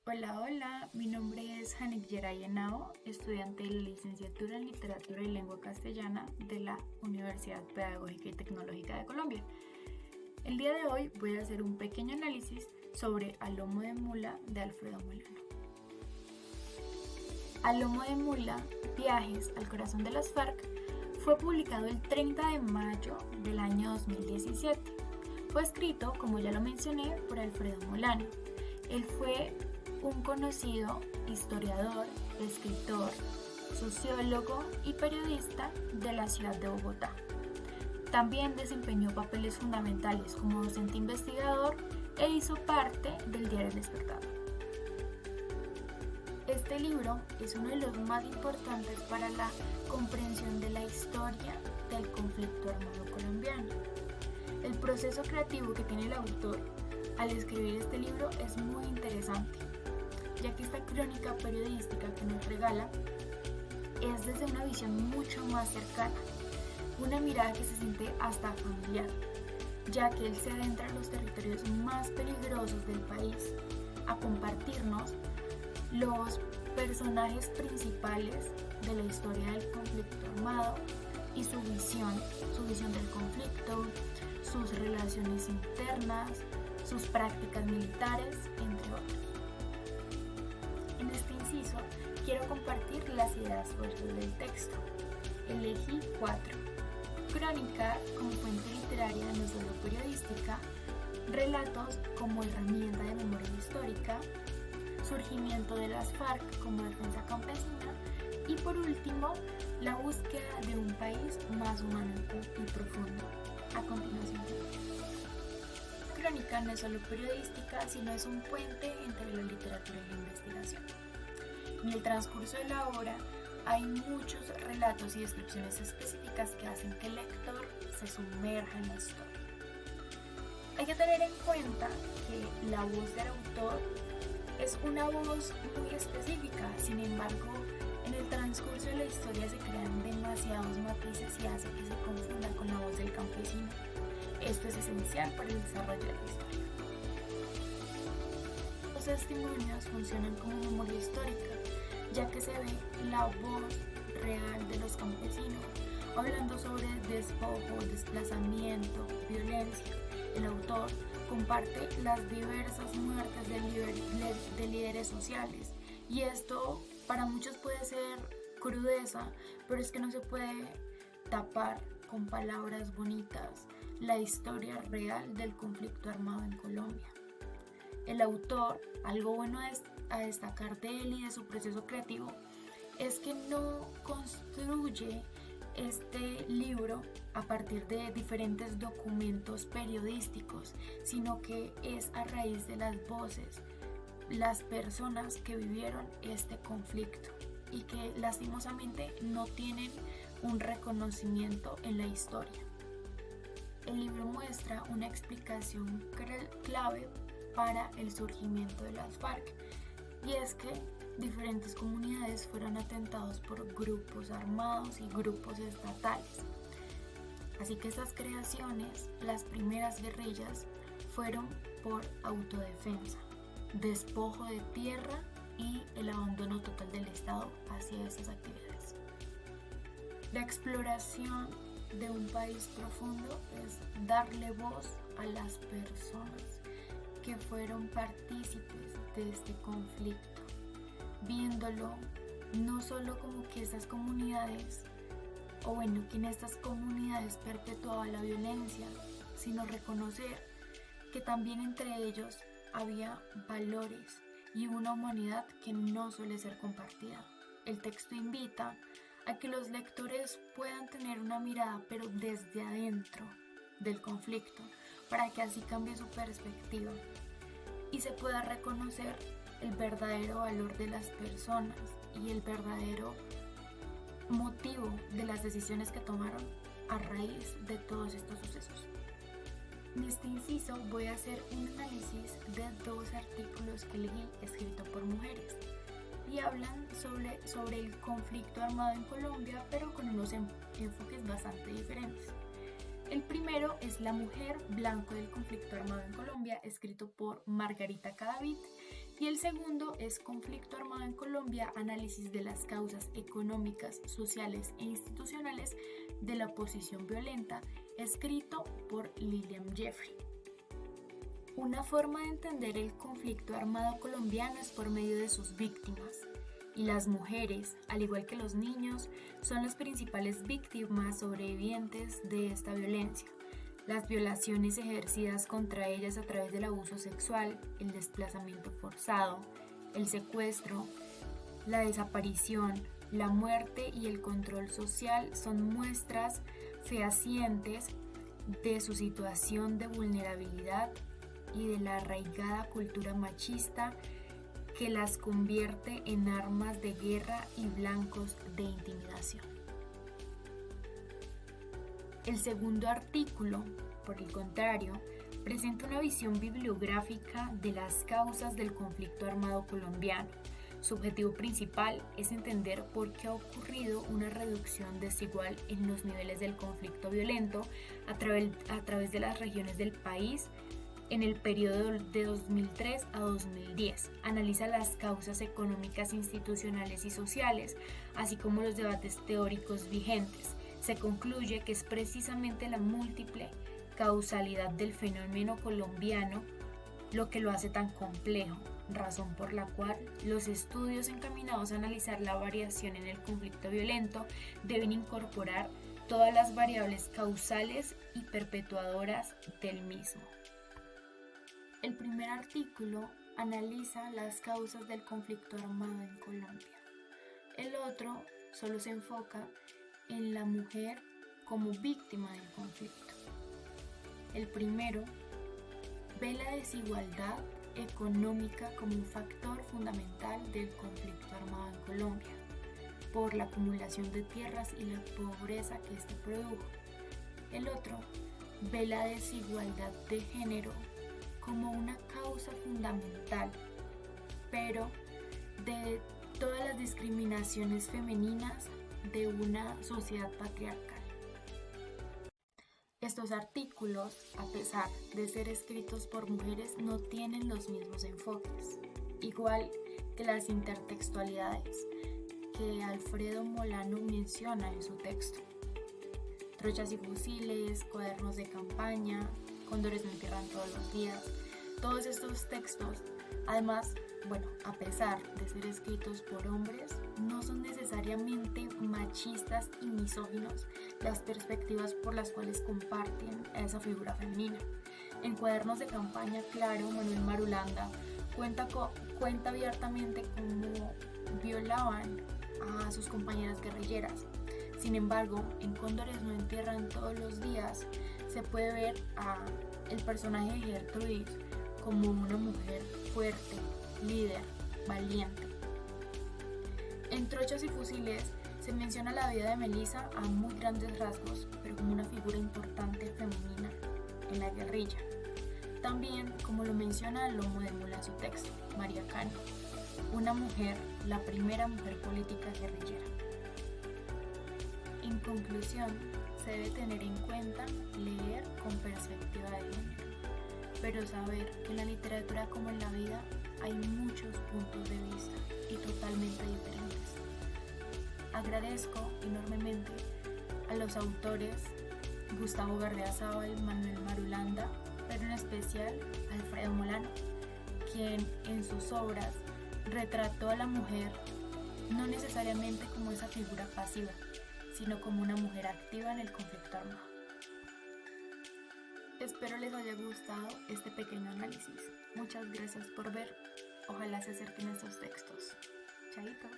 Hola, hola, mi nombre es Hanek Yeray Henao, estudiante de la licenciatura en Literatura y Lengua Castellana de la Universidad Pedagógica y Tecnológica de Colombia. El día de hoy voy a hacer un pequeño análisis sobre A lomo de mula de Alfredo Molano. A lomo de mula, Viajes al corazón de las FARC, fue publicado el 30 de mayo del año 2017. Fue escrito, como ya lo mencioné, por Alfredo Molano. Él fue un conocido historiador, escritor, sociólogo y periodista de la ciudad de Bogotá. También desempeñó papeles fundamentales como docente investigador e hizo parte del diario El Espectador. Este libro es uno de los más importantes para la comprensión de la historia del conflicto armado colombiano. El proceso creativo que tiene el autor al escribir este libro es muy interesante, ya que esta crónica periodística que nos regala es desde una visión mucho más cercana, una mirada que se siente hasta familiar, ya que él se adentra en los territorios más peligrosos del país a compartirnos los personajes principales de la historia del conflicto armado y su visión del conflicto, sus relaciones internas, sus prácticas militares, entre otros. En este inciso quiero compartir las ideas fuertes del texto. Elegí 4. Crónica como fuente literaria no solo periodística, relatos como herramienta de memoria histórica, surgimiento de las FARC como defensa campesina y por último, la búsqueda de un país más humano y profundo. A continuación. La crónica no es solo periodística, sino es un puente entre la literatura y la investigación. En el transcurso de la obra hay muchos relatos y descripciones específicas que hacen que el lector se sumerja en la historia. Hay que tener en cuenta que la voz del autor es una voz muy específica, sin embargo, en el transcurso de la historia se crean demasiados matices y hace que se confunda con la voz del campesino. Esto es esencial para el desarrollo de la historia. Los testimonios funcionan como memoria histórica, ya que se ve la voz real de los campesinos, hablando sobre despojo, desplazamiento, violencia. El autor comparte las diversas muertes de líderes sociales y esto para muchos puede ser crudeza, pero es que no se puede tapar con palabras bonitas la historia real del conflicto armado en Colombia. El autor, algo bueno a destacar de él y de su proceso creativo, es que no construye este libro a partir de diferentes documentos periodísticos, sino que es a raíz de las voces, las personas que vivieron este conflicto y que lastimosamente no tienen un reconocimiento en la historia. El libro muestra una explicación clave para el surgimiento de las FARC, y es que diferentes comunidades fueron atentados por grupos armados y grupos estatales. Así que estas creaciones, las primeras guerrillas, fueron por autodefensa, despojo de tierra y el abandono total del Estado hacia esas actividades. La exploración de un país profundo es darle voz a las personas que fueron partícipes de este conflicto, viéndolo no solo como que estas comunidades, o bueno, que en estas comunidades perpetuaba la violencia, sino reconocer que también entre ellos había valores y una humanidad que no suele ser compartida. El texto invita a que los lectores puedan tener una mirada, pero desde adentro del conflicto, para que así cambie su perspectiva y se pueda reconocer el verdadero valor de las personas y el verdadero motivo de las decisiones que tomaron a raíz de todos estos sucesos. En este inciso voy a hacer un análisis de 2 artículos que leí escritos por mujeres y hablan sobre el conflicto armado en Colombia, pero con unos enfoques bastante diferentes. El primero es La mujer blanco del conflicto armado en Colombia, escrito por Margarita Cadavid, Y el segundo es Conflicto armado en Colombia, análisis de las causas económicas, sociales e institucionales de la oposición violenta, escrito por Lilian Jeffrey. Una forma de entender el conflicto armado colombiano es por medio de sus víctimas. Y las mujeres, al igual que los niños, son las principales víctimas sobrevivientes de esta violencia. Las violaciones ejercidas contra ellas a través del abuso sexual, el desplazamiento forzado, el secuestro, la desaparición, la muerte y el control social son muestras fehacientes de su situación de vulnerabilidad y de la arraigada cultura machista que las convierte en armas de guerra y blancos de intimidación. El segundo artículo, por el contrario, presenta una visión bibliográfica de las causas del conflicto armado colombiano. Su objetivo principal es entender por qué ha ocurrido una reducción desigual en los niveles del conflicto violento a través de las regiones del país en el periodo de 2003 a 2010. Analiza las causas económicas, institucionales y sociales, así como los debates teóricos vigentes. Se concluye que es precisamente la múltiple causalidad del fenómeno colombiano lo que lo hace tan complejo, razón por la cual los estudios encaminados a analizar la variación en el conflicto violento deben incorporar todas las variables causales y perpetuadoras del mismo. El primer artículo analiza las causas del conflicto armado en Colombia. El otro solo se enfoca en la mujer como víctima del conflicto. El primero ve la desigualdad económica como un factor fundamental del conflicto armado en Colombia, por la acumulación de tierras y la pobreza que este produjo. El otro ve la desigualdad de género como una causa fundamental, pero de todas las discriminaciones femeninas de una sociedad patriarcal. Estos artículos, a pesar de ser escritos por mujeres, no tienen los mismos enfoques, igual que las intertextualidades que Alfredo Molano menciona en su texto. Trochas y fusiles, cuadernos de campaña, cóndores no entierran todos los días. Todos estos textos, además, a pesar de ser escritos por hombres, no son necesariamente machistas y misóginos las perspectivas por las cuales comparten a esa figura femenina. En cuadernos de campaña, claro, Manuel Marulanda cuenta abiertamente cómo violaban a sus compañeras guerrilleras. Sin embargo, en Cóndores no entierran todos los días se puede ver a el personaje de Gertrudis como una mujer fuerte, líder, valiente. En Trochas y fusiles se menciona la vida de Melissa a muy grandes rasgos, pero como una figura importante femenina en la guerrilla. También, como lo menciona el lomo de mula en su texto, María Cano, una mujer, la primera mujer política guerrillera. En conclusión, se debe tener en cuenta leer con perspectiva de género, pero saber que en la literatura como en la vida hay muchos puntos de vista y totalmente diferentes. Agradezco enormemente a los autores Gustavo Gardeazabal, Manuel Marulanda, pero en especial a Alfredo Molano, quien en sus obras retrató a la mujer no necesariamente como esa figura pasiva, sino como una mujer activa en el conflicto armado. Espero les haya gustado este pequeño análisis. Muchas gracias por ver. Ojalá se acerquen a estos textos. Chaito.